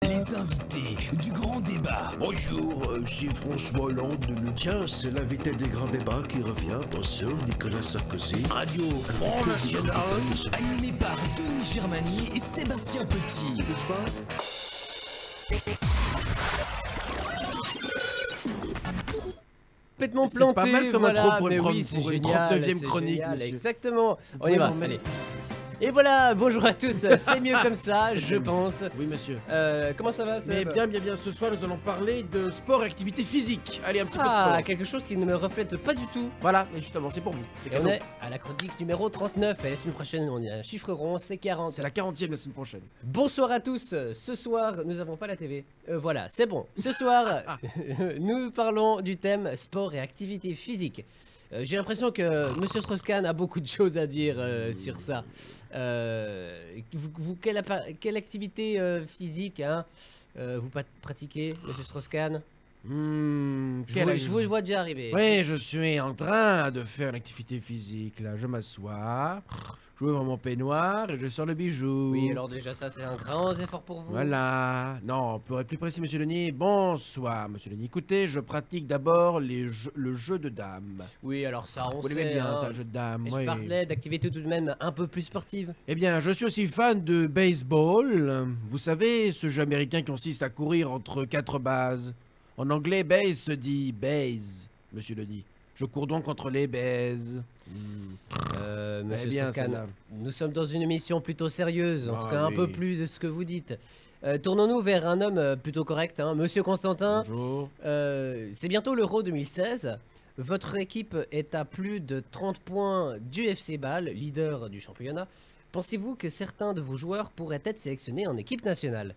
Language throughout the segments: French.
Les invités du grand débat. Bonjour, c'est François Hollande. Tiens, c'est l'invité des grands débats qui revient. Bonsoir, Nicolas Sarkozy. Radio Front National. Animé par Tony Germani et Sébastien Petit. Complètement C'est planté, pas mal comme voilà, intro pour mais une oui, c'est une génial, 39e c'est chronique, génial, monsieur. exactement. On y pouvez va, m'en allez. Et voilà, bonjour à tous, c'est mieux comme ça, je pense. Oui, monsieur. Comment ça va, Mais Seb? bien, ce soir, nous allons parler de sport et activité physique. Allez, un petit peu de Ah, sport. quelque chose qui ne me reflète pas du tout. Voilà, et justement, c'est pour vous. C'est Et on cadeau. est à la chronique numéro 39, et la semaine prochaine, on est à un chiffre rond, c'est 40. C'est la 40e la semaine prochaine. Bonsoir à tous, ce soir, nous n'avons pas la TV. Voilà, c'est bon. Ce soir, nous parlons du thème sport et activité physique. J'ai l'impression que Monsieur Strauss-Kahn a beaucoup de choses à dire sur ça. Quelle activité physique hein, vous pratiquez, Monsieur Strauss-Kahn? Je vous vois déjà arriver. Oui, je suis en train de faire une activité physique. Là, je m'assois, j'ouvre mon peignoir et je sors le bijou. Oui, alors déjà ça, c'est un grand effort pour vous. Voilà. Non, pour être plus précis, monsieur Denis, bonsoir, monsieur Denis. Écoutez, je pratique d'abord le jeu de dames. Oui, alors ça, on Vous sait. l'aimez bien, hein. ça, le jeu de dames. Mais oui. je parlais d'activité tout de même un peu plus sportive. Eh bien, je suis aussi fan de baseball. Vous savez, ce jeu américain qui consiste à courir entre 4 bases. En anglais, base se dit base, monsieur Denis. Je cours donc entre les bases. Monsieur bien, Strauss-Kahn, celle-là. nous sommes dans une émission plutôt sérieuse, en Ah tout cas un peu oui. plus de ce que vous dites. Tournons-nous vers un homme plutôt correct, hein, Monsieur Constantin. Bonjour. C'est bientôt l'Euro 2016. Votre équipe est à plus de 30 points du FC Bâle, leader du championnat. Pensez-vous que certains de vos joueurs pourraient être sélectionnés en équipe nationale?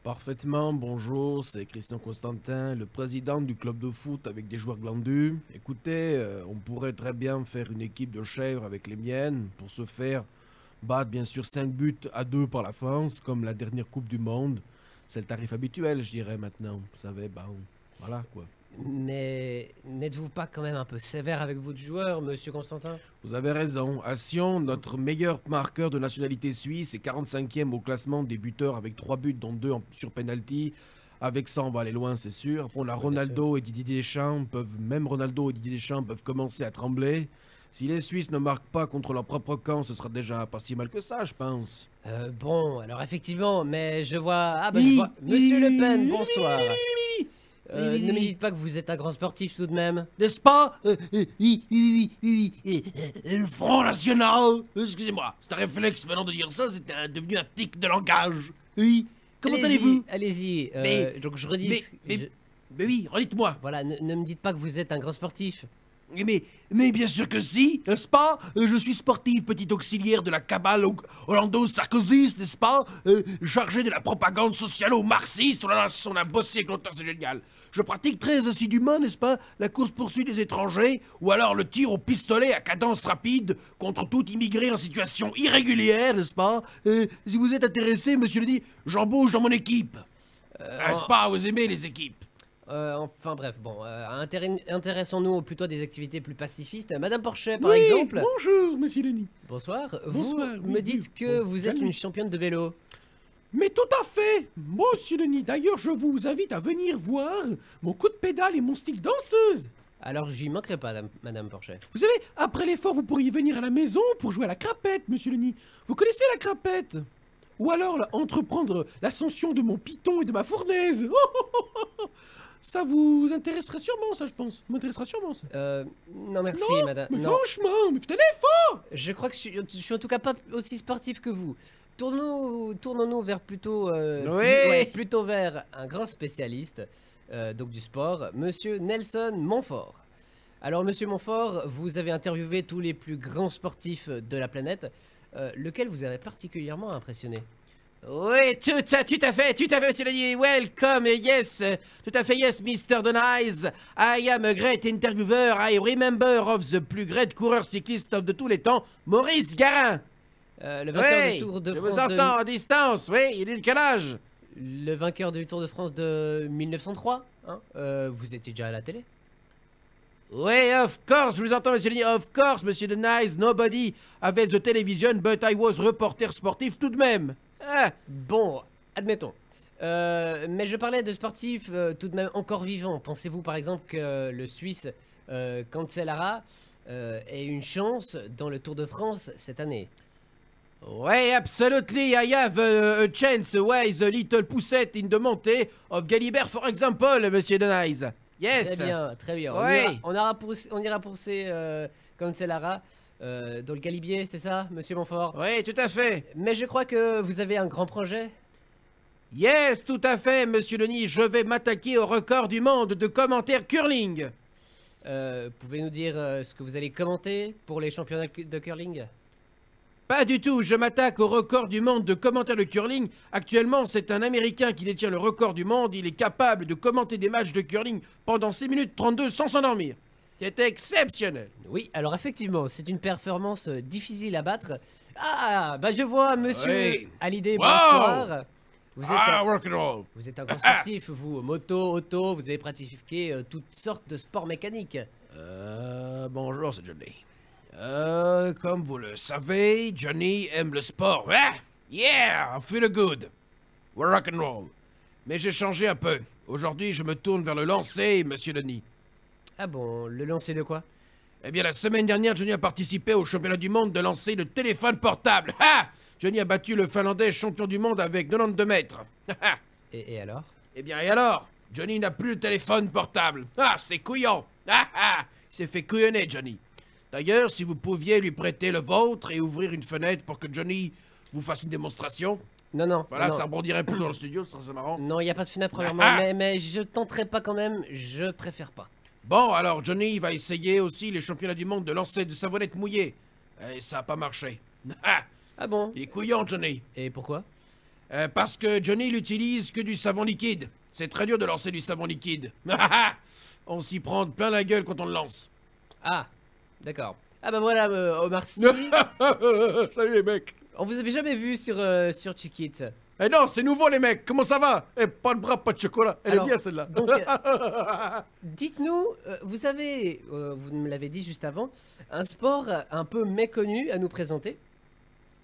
Parfaitement, bonjour, c'est Christian Constantin, le président du club de foot avec des joueurs glandus. Écoutez, on pourrait très bien faire une équipe de chèvres avec les miennes pour se faire battre bien sûr 5 buts à 2 par la France, comme la dernière Coupe du Monde. C'est le tarif habituel, je dirais maintenant. Vous savez, voilà quoi. Mais n'êtes-vous pas quand même un peu sévère avec votre joueur, Monsieur Constantin? Vous avez raison. À Sion, notre meilleur marqueur de nationalité suisse est 45e au classement des buteurs avec 3 buts, dont 2 sur penalty. Avec ça, on va aller loin, c'est sûr. Bon, là, Ronaldo et Didier Deschamps peuvent commencer à trembler. Si les Suisses ne marquent pas contre leur propre camp, ce sera déjà pas si mal que ça, je pense. Bon, alors effectivement, mais je vois... Ah bah je vois... Monsieur Le Pen, bonsoir. Ne me dites pas que vous êtes un grand sportif tout de même. N'est-ce pas? Oui. Le Front National. Excusez-moi, c'est un réflexe maintenant de dire ça, c'est devenu un tic de langage. Oui. Comment Allez-y, allez-vous? Allez-y. Mais- Donc je redis... Mais oui, redites-moi. Voilà, ne me dites pas que vous êtes un grand sportif. Mais bien sûr que si, n'est-ce pas? Je suis sportif, petit auxiliaire de la cabale hollando-sarkozyste, n'est-ce pas? Chargé de la propagande socialo-marxiste. Oh là là, on a bossé avec l'auteur, c'est génial. Je pratique très assidûment, n'est-ce pas, la course-poursuite des étrangers, ou alors le tir au pistolet à cadence rapide contre tout immigré en situation irrégulière, n'est-ce pas? Si vous êtes intéressé, monsieur le dit, j'embauche dans mon équipe. N'est-ce pas? Vous aimez les équipes? Enfin bref, bon, intéressons-nous plutôt à des activités plus pacifistes. Madame Porchet, par exemple. Bonjour, monsieur Denis. Bonsoir. Bonsoir, Vous oui, me dites oui. que Bon, vous êtes salut. une championne de vélo. Mais tout à fait, monsieur Denis. D'ailleurs, je vous invite à venir voir mon coup de pédale et mon style danseuse. Alors j'y manquerai pas, Madame Porchet. Vous savez, après l'effort, vous pourriez venir à la maison pour jouer à la crapette, monsieur Denis. Vous connaissez la crapette? Ou alors entreprendre l'ascension de mon python et de ma fournaise. Ça vous intéresserait sûrement, ça, je pense. M'intéressera sûrement, ça. Non merci, Non, Madame. mais Non, franchement, mais faites un effort. je crois que je suis en tout cas pas aussi sportif que vous. Tournons-nous vers plutôt, plutôt vers un grand spécialiste donc du sport, Monsieur Nelson Montfort. Alors, Monsieur Montfort, vous avez interviewé tous les plus grands sportifs de la planète. Lequel vous avez particulièrement impressionné? Oui, tout à fait, monsieur Denis. Welcome, yes, tout à fait, yes, Mr. Denies. I am a great interviewer. I remember of the plus great coureur cycliste de tous les temps, Maurice Garin. Le vainqueur du Tour de je France vous entends à distance, oui, il est de quel âge? Le vainqueur du Tour de France de 1903, hein. Vous étiez déjà à la télé? Oui, of course, je vous entends, monsieur Denis. Of course, monsieur Denies, nobody avait the television, but I was reporter sportif tout de même. Ah. Bon, admettons. Mais je parlais de sportifs tout de même encore vivants. Pensez-vous par exemple que le Suisse Cancellara ait une chance dans le Tour de France cette année? Ouais, absolutely, I have a chance. Why the little poussette in the montée of Galibert, for example, monsieur Denise. Yes. Très bien, très bien. Ouais. On ira pousser Cancellara dans le Galibier, c'est ça, monsieur Montfort? Oui, tout à fait. Mais je crois que vous avez un grand projet. Yes, tout à fait, monsieur Denis. Je vais m'attaquer au record du monde de commentaires curling. Pouvez nous dire ce que vous allez commenter pour les championnats de curling? Pas du tout, je m'attaque au record du monde de commentaires de curling. Actuellement, c'est un Américain qui détient le record du monde. Il est capable de commenter des matchs de curling pendant 6 minutes 32 sans s'endormir. C'est exceptionnel. Oui, alors effectivement, c'est une performance difficile à battre. Ah, bah je vois, monsieur Oui. Hallyday, Wow. bonsoir. Vous êtes un grand sportif, vous, moto, auto, vous avez pratiqué toutes sortes de sports mécaniques. Bonjour, c'est Johnny. Comme vous le savez, Johnny aime le sport. Ah, yeah, I feel good. We're rock and roll. Mais j'ai changé un peu. Aujourd'hui, je me tourne vers le lancer, monsieur Denis. Ah bon, le lancer de quoi? Eh bien, la semaine dernière, Johnny a participé au championnat du monde de lancer de téléphone portable. Ah! Johnny a battu le Finlandais champion du monde avec 92 mètres. Et alors? Eh bien, et alors? Johnny n'a plus de téléphone portable. Ah, c'est couillant. Ah, ah! Il s'est fait couillonner, Johnny. D'ailleurs, si vous pouviez lui prêter le vôtre et ouvrir une fenêtre pour que Johnny vous fasse une démonstration. Non, non. Voilà, non. ça rebondirait plus dans le studio, ça serait marrant. Non, il n'y a pas de fenêtre premièrement, mais je tenterai pas quand même, je préfère pas. Bon, alors Johnny va essayer aussi les championnats du monde de lancer de savonnette mouillée. Et ça n'a pas marché. Ah bon? Il est couillant, Johnny. Et pourquoi? Parce que Johnny n'utilise que du savon liquide. C'est très dur de lancer du savon liquide. On s'y prend plein la gueule quand on le lance. Ah, d'accord. Ah bah voilà, Omar Sy. Salut les mecs. On vous avait jamais vu sur Chiquit. Eh non, c'est nouveau les mecs, comment ça va? Eh, pas de bras, pas de chocolat. Elle Alors, est bien celle-là. Donc, dites-nous, vous avez, vous me l'avez dit juste avant, un sport un peu méconnu à nous présenter,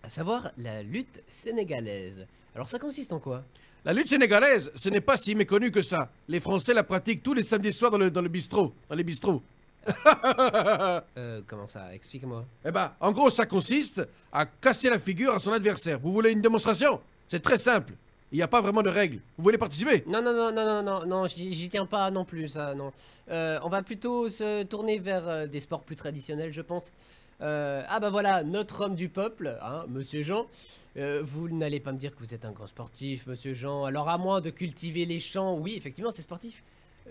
à savoir la lutte sénégalaise. Alors ça consiste en quoi? La lutte sénégalaise, ce n'est pas si méconnu que ça. Les Français la pratiquent tous les samedis soirs dans le bistrot. Dans les bistrots. Comment ça? Explique-moi. Eh ben, en gros, ça consiste à casser la figure à son adversaire. Vous voulez une démonstration? C'est très simple. Il n'y a pas vraiment de règles. Vous voulez participer? Non, non, non, non, non, non, non, j'y tiens pas non plus, ça, non. On va plutôt se tourner vers des sports plus traditionnels, je pense. Ah bah voilà, notre homme du peuple, hein, monsieur Jean. Vous n'allez pas me dire que vous êtes un grand sportif, monsieur Jean. Alors à moins de cultiver les champs, oui, effectivement, c'est sportif.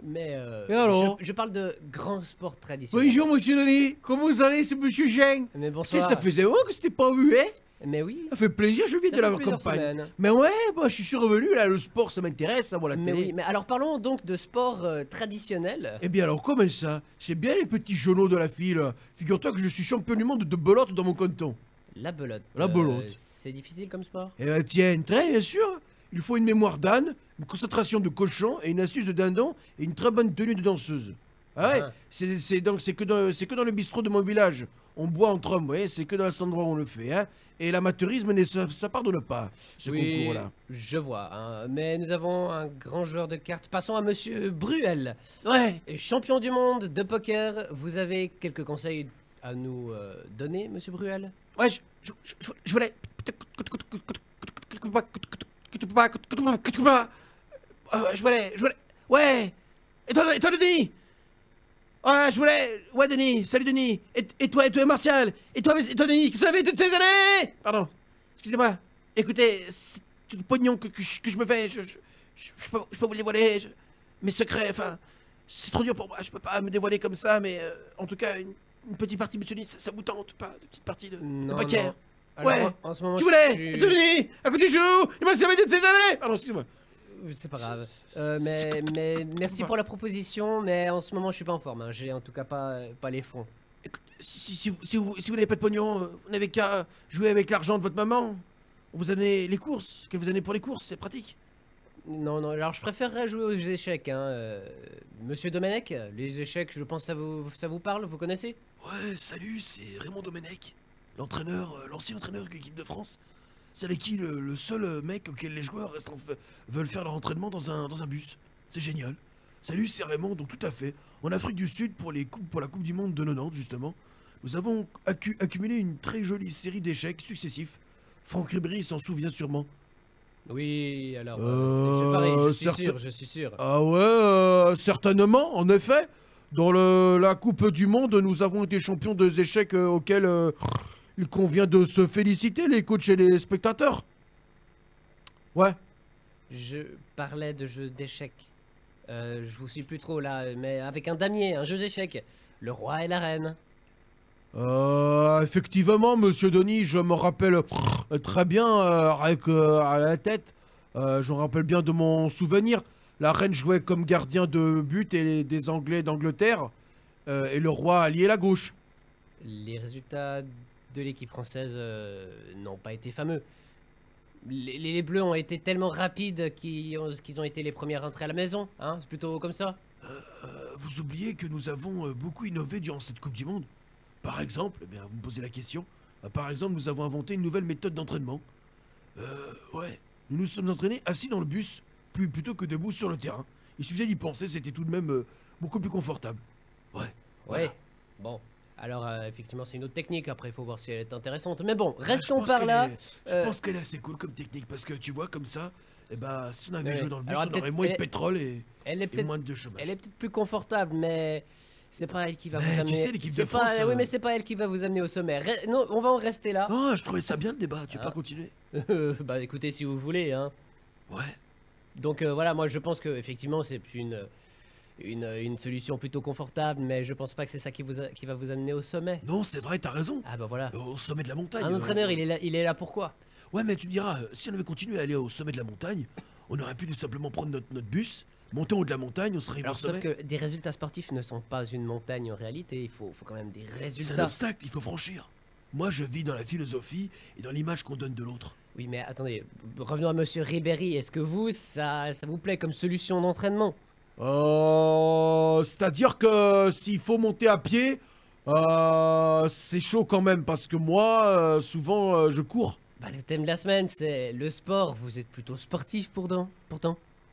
Mais Et alors je parle de grands sports traditionnels. Bonjour, monsieur Denis. Comment vous allez, c'est monsieur Jean? Mais Qu'est-ce bonsoir. que ça faisait que c'était pas vu, hein? Mais oui. Ça fait plaisir, je viens Ça de la fait plusieurs campagne. semaines. Mais ouais, bah, je suis revenu, là, le sport, ça m'intéresse, ça, voilà, la Mais télé. oui, mais alors parlons donc de sports traditionnels. Eh bien alors, comment ça? C'est bien les petits genoux de la file. Figure-toi que je suis champion du monde de belote dans mon canton. La belote. La belote. C'est difficile comme sport. Eh ben tiens, très bien sûr. Il faut une mémoire d'âne, une concentration de cochon et une astuce de dindon et une très bonne tenue de danseuse. Ah ouais, Ah. c'est que dans le bistrot de mon village. On boit entre hommes, vous voyez, c'est que dans cet endroit où on le fait, hein. Et l'amateurisme, ça pardonne pas, ce concours-là. Je vois, hein, mais nous avons un grand joueur de cartes. Passons à monsieur Bruel. Ouais. Champion du monde de poker, vous avez quelques conseils à nous donner, monsieur Bruel? Ouais, je voulais... Je voulais... Ouais. Et toi, Denis? Ouais, je voulais... Ouais, Denis. Salut, Denis. Et toi, Martial. Et toi, Denis, qu'est-ce que ça fait toutes ces années? Pardon. Excusez-moi. Écoutez, c'est tout le pognon que je me fais. Je peux pas vous le dévoiler. Mes secrets, enfin... C'est trop dur pour moi. Je peux pas me dévoiler comme ça, mais... en tout cas, une petite partie, monsieur Denis, ça vous tente pas? Une petite partie de poker. Alors, Ouais. en ce moment, Tu voulais? je Et toi, Denis, à côté du genou, il m'a servi toutes ces années. Pardon, excuse-moi. C'est pas grave. Mais merci pour la proposition, mais en ce moment, je suis pas en forme. Hein. J'ai en tout cas pas les fonds. Si vous n'avez pas de pognon, vous n'avez qu'à jouer avec l'argent de votre maman. On vous donnez les courses, qu'elle vous donnez pour les courses, c'est pratique. Non, non, alors je préférerais jouer aux échecs, hein. Monsieur Domenech, les échecs, je pense que ça vous parle, vous connaissez? Ouais, salut, c'est Raymond Domenech, l'ancien entraîneur de l'équipe de France. C'est avec qui le seul mec auquel les joueurs veulent faire leur entraînement dans un bus. C'est génial. Salut, c'est Raymond, donc tout à fait. En Afrique du Sud, pour la Coupe du Monde de 90, justement, nous avons accumulé une très jolie série d'échecs successifs. Franck Ribéry s'en souvient sûrement. Oui, alors, c'est pareil, je suis sûr. Ah ouais, certainement, en effet. Dans la Coupe du Monde, nous avons été champions des échecs auxquels il convient de se féliciter, les coachs et les spectateurs. Ouais. Je parlais de jeu d'échecs. Je vous suis plus trop là, mais avec un damier, un jeu d'échecs. Le roi et la reine. Effectivement, monsieur Denis, je me rappelle très bien, avec à la tête. Je me rappelle bien de mon souvenir. La reine jouait comme gardien de but et des Anglais d'Angleterre. Et le roi alliait la gauche. Les résultats de l'équipe française n'ont pas été fameux. Les Bleus ont été tellement rapides qu'ils ont été les premiers à rentrer à la maison. Hein, c'est plutôt comme ça. Vous oubliez que nous avons beaucoup innové durant cette Coupe du Monde. Par exemple, eh bien, vous me posez la question. Par exemple, nous avons inventé une nouvelle méthode d'entraînement. Ouais. Nous nous sommes entraînés assis dans le bus, plutôt que debout sur le terrain. Il suffisait d'y penser, c'était tout de même beaucoup plus confortable. Ouais. Ouais. Voilà. Bon. Alors, effectivement, c'est une autre technique. Après, il faut voir si elle est intéressante. Mais bon, restons par là. Je pense qu'elle est assez cool comme technique, parce que tu vois, comme ça, eh ben, si on avait joué dans le bus, alors, on aurait moins de pétrole et et moins de chômage. Elle est peut-être plus confortable, mais c'est pas elle qui va vous amener. Tu sais, l'équipe de France. Oui, mais c'est pas elle qui va vous amener au sommet. Non, on va en rester là. Oh, je trouvais ça bien le débat. Tu veux pas continuer? Bah, écoutez, si vous voulez, hein. Ouais. Donc voilà, moi je pense que effectivement c'est une solution plutôt confortable, mais je pense pas que c'est ça qui va vous amener au sommet. Non, c'est vrai, t'as raison. Ah bah voilà. Au sommet de la montagne. Un entraîneur, il est là pourquoi? Ouais, mais tu me diras, si on avait continué à aller au sommet de la montagne, on aurait pu tout simplement prendre notre bus, monter en haut de la montagne, on serait arrivé au Alors sommet. sauf que des résultats sportifs ne sont pas une montagne en réalité, il faut quand même des C'est un résultats. obstacle, il faut franchir. Moi, je vis dans la philosophie et dans l'image qu'on donne de l'autre. Oui mais attendez, revenons à monsieur Ribéry, est-ce que ça vous plaît comme solution d'entraînement? C'est-à-dire que s'il faut monter à pied, c'est chaud quand même, parce que moi, souvent, je cours. Bah le thème de la semaine c'est le sport, vous êtes plutôt sportif pourtant.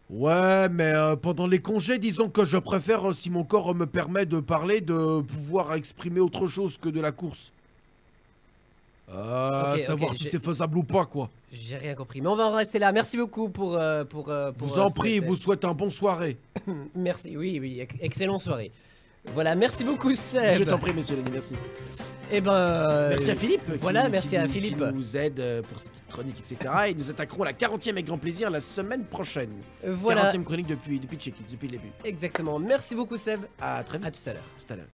Ouais, mais pendant les congés, disons que je préfère, si mon corps me permet de parler, de pouvoir exprimer autre chose que de la course. Savoir si c'est faisable ou pas, quoi. J'ai rien compris, mais on va en rester là. Merci beaucoup pour vous en prie, vous souhaite un bon soirée. Merci, oui, excellente soirée. Voilà, merci beaucoup Seb. Je t'en prie, monsieur Lenny, merci. Et ben... Merci à Philippe. Voilà, merci à Philippe. Qui nous aide pour cette petite chronique, etc. Et nous attaquerons la 40e avec grand plaisir la semaine prochaine. Voilà. 40e chronique depuis Check It, depuis le début. Exactement, merci beaucoup Seb. À très vite. À tout à l'heure. Tout à l'heure.